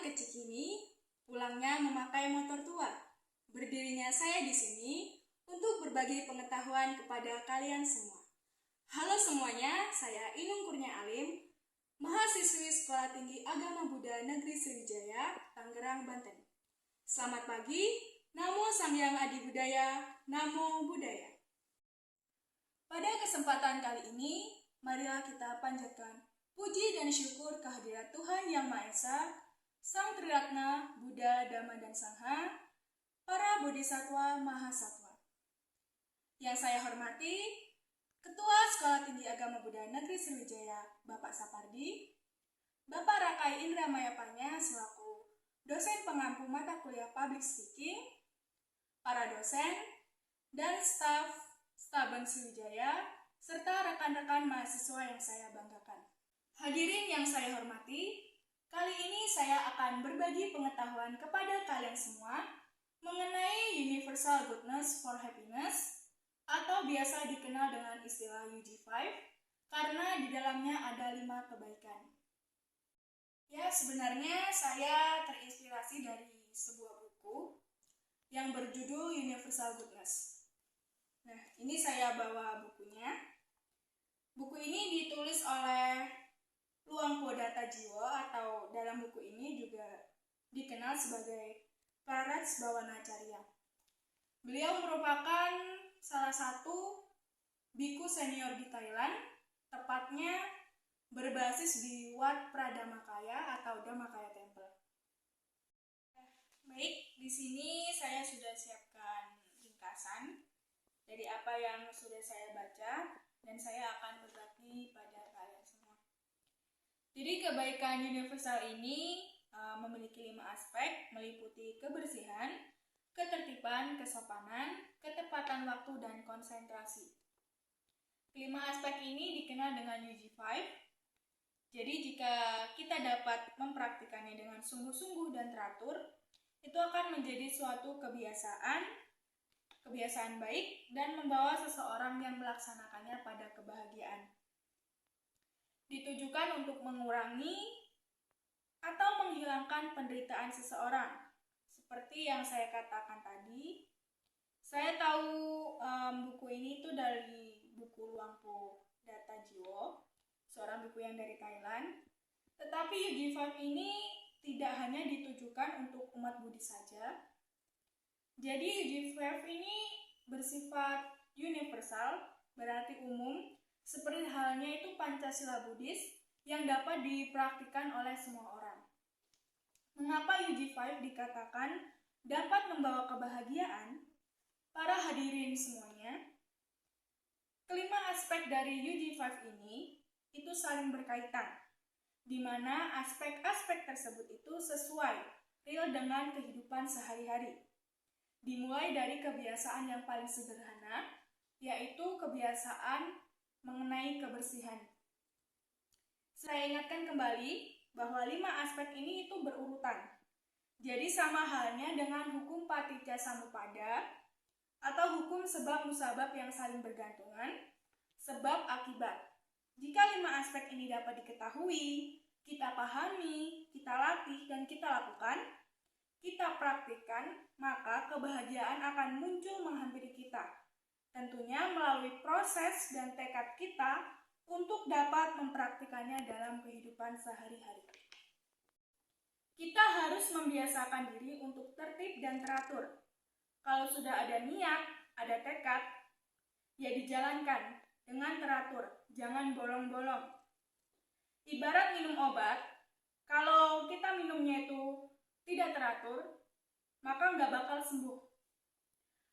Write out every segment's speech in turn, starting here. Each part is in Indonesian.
Datang ke Cikini, pulangnya memakai motor tua. Berdirinya saya di sini untuk berbagi pengetahuan kepada kalian semua. Halo semuanya, saya Inung Kurnia Alim, mahasiswi Sekolah Tinggi Agama Buddha Negeri Sriwijaya, Tangerang, Banten. Selamat pagi, Namo Samgyang Adi Budaya, Namo Buddhaya. Pada kesempatan kali ini, marilah kita panjatkan puji dan syukur kehadirat Tuhan Yang Maha Esa, Sang Triratna, Buddha, Dhamma, dan Sangha, para Bodhisatwa Mahasatwa. Yang saya hormati, Ketua Sekolah Tinggi Agama Buddha Negeri Sriwijaya, Bapak Sapardi, Bapak Rakai Indra Mayapanya selaku dosen pengampu mata kuliah Public Speaking, para dosen, dan staf Staben Sriwijaya, serta rekan-rekan mahasiswa yang saya banggakan. Hadirin yang saya hormati, kali ini saya akan berbagi pengetahuan kepada kalian semua mengenai Universal Goodness for Happiness, atau biasa dikenal dengan istilah UG5, karena di dalamnya ada 5 kebaikan. Ya, sebenarnya saya terinspirasi dari sebuah buku yang berjudul Universal Goodness. Nah, ini saya bawa bukunya. Buku ini ditulis oleh Luangpo Dattajiwo, atau dalam buku ini juga dikenal sebagai Praraj Bhawanacharya. Beliau merupakan salah satu biku senior di Thailand, tepatnya berbasis di Wat Pradhammakaya atau Dhammakaya Temple. Baik, di sini saya sudah siapkan ringkasan dari apa yang sudah saya baca, dan saya akan berbagi pada kalian semua. Jadi kebaikan universal ini memiliki 5 aspek, meliputi kebersihan, ketertiban, kesopanan, ketepatan waktu, dan konsentrasi. 5 aspek ini dikenal dengan UG5. Jadi jika kita dapat mempraktikannya dengan sungguh-sungguh dan teratur, itu akan menjadi suatu kebiasaan baik dan membawa seseorang yang melaksanakannya pada kebahagiaan. Ditujukan untuk mengurangi atau menghilangkan penderitaan seseorang. Seperti yang saya katakan tadi, saya tahu buku ini itu dari buku Luangpo Dattajiwo, seorang buku yang dari Thailand. Tetapi UG5 ini tidak hanya ditujukan untuk umat Buddhis saja. Jadi UG5 ini bersifat universal, berarti umum, seperti halnya itu Pancasila Buddhis yang dapat dipraktikkan oleh semua orang. Mengapa UG5 dikatakan dapat membawa kebahagiaan? Para hadirin semuanya, kelima aspek dari UG5 ini itu saling berkaitan, di mana aspek-aspek tersebut itu sesuai real dengan kehidupan sehari-hari. Dimulai dari kebiasaan yang paling sederhana, yaitu kebiasaan mengenai kebersihan. Saya ingatkan kembali bahwa 5 aspek ini itu berurutan. Jadi sama halnya dengan hukum paticca samuppada atau hukum sebab musabab yang saling bergantungan, sebab akibat. Jika 5 aspek ini dapat diketahui, kita pahami, kita latih, dan kita lakukan, kita praktikkan, maka kebahagiaan akan muncul menghampiri kita. Tentunya melalui proses dan tekad kita untuk dapat mempraktikannya dalam kehidupan sehari-hari. Kita harus membiasakan diri untuk tertib dan teratur. Kalau sudah ada niat, ada tekad, ya dijalankan dengan teratur, jangan bolong-bolong. Ibarat minum obat, kalau kita minumnya itu tidak teratur, maka nggak bakal sembuh.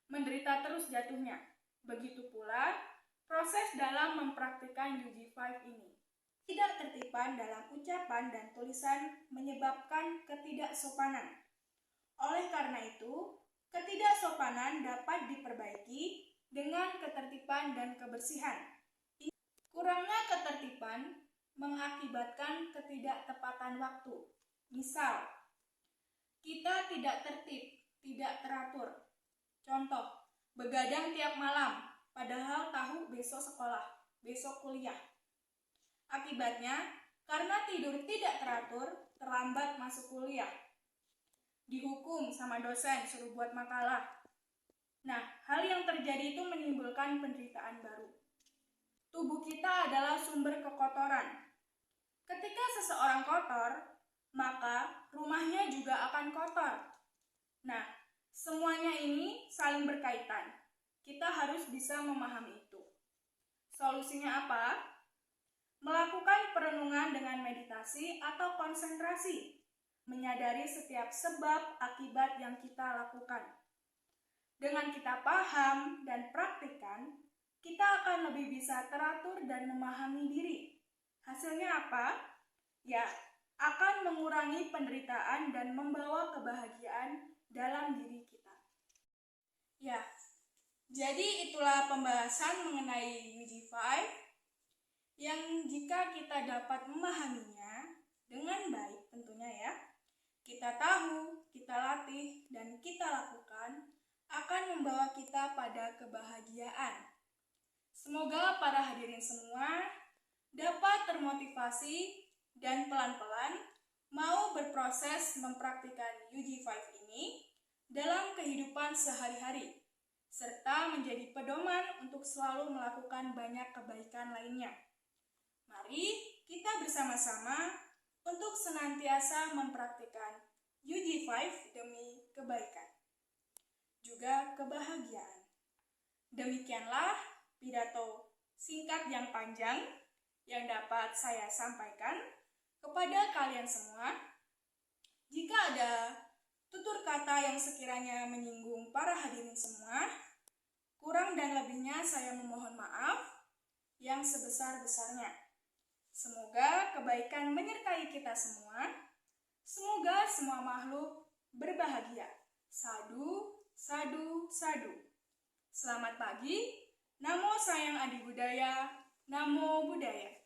Menderita terus jatuhnya. Begitu pula proses dalam mempraktikkan UG5 ini. Ketidaktertiban dalam ucapan dan tulisan menyebabkan ketidaksopanan. Oleh karena itu, ketidaksopanan dapat diperbaiki dengan ketertiban dan kebersihan. Kurangnya ketertiban mengakibatkan ketidaktepatan waktu. Misal, kita tidak tertib, tidak teratur. Contoh, begadang tiap malam, padahal tahu besok sekolah, besok kuliah. Akibatnya, karena tidur tidak teratur, terlambat masuk kuliah. Dihukum sama dosen, suruh buat makalah. Nah, hal yang terjadi itu menimbulkan penderitaan baru. Tubuh kita adalah sumber kekotoran. Ketika seseorang kotor, maka rumahnya juga akan kotor. Nah, semuanya ini saling berkaitan. Kita harus bisa memahami itu. Solusinya apa? Melakukan perenungan dengan meditasi atau konsentrasi, menyadari setiap sebab akibat yang kita lakukan. Dengan kita paham dan praktikkan, kita akan lebih bisa teratur dan memahami diri. Hasilnya apa? Ya, akan mengurangi penderitaan dan membawa kebahagiaan dalam diri kita. Ya, jadi itulah pembahasan mengenai UG5 yang jika kita dapat memahaminya dengan baik tentunya ya, kita tahu, kita latih, dan kita lakukan akan membawa kita pada kebahagiaan. Semoga para hadirin semua dapat termotivasi dan pelan-pelan mau berproses mempraktikkan UG5 ini dalam kehidupan sehari-hari, serta menjadi pedoman untuk selalu melakukan banyak kebaikan lainnya. Mari kita bersama-sama untuk senantiasa mempraktikkan UG5 demi kebaikan, juga kebahagiaan. Demikianlah pidato singkat yang panjang yang dapat saya sampaikan kepada kalian semua. Jika ada tutur kata yang sekiranya menyinggung para hadirin semua, kurang dan lebihnya saya memohon maaf yang sebesar-besarnya. Semoga kebaikan menyertai kita semua. Semoga semua makhluk berbahagia. Sadu, sadu, sadu. Selamat pagi. Namo Sayang Adi Budaya. Namo Buddhaya.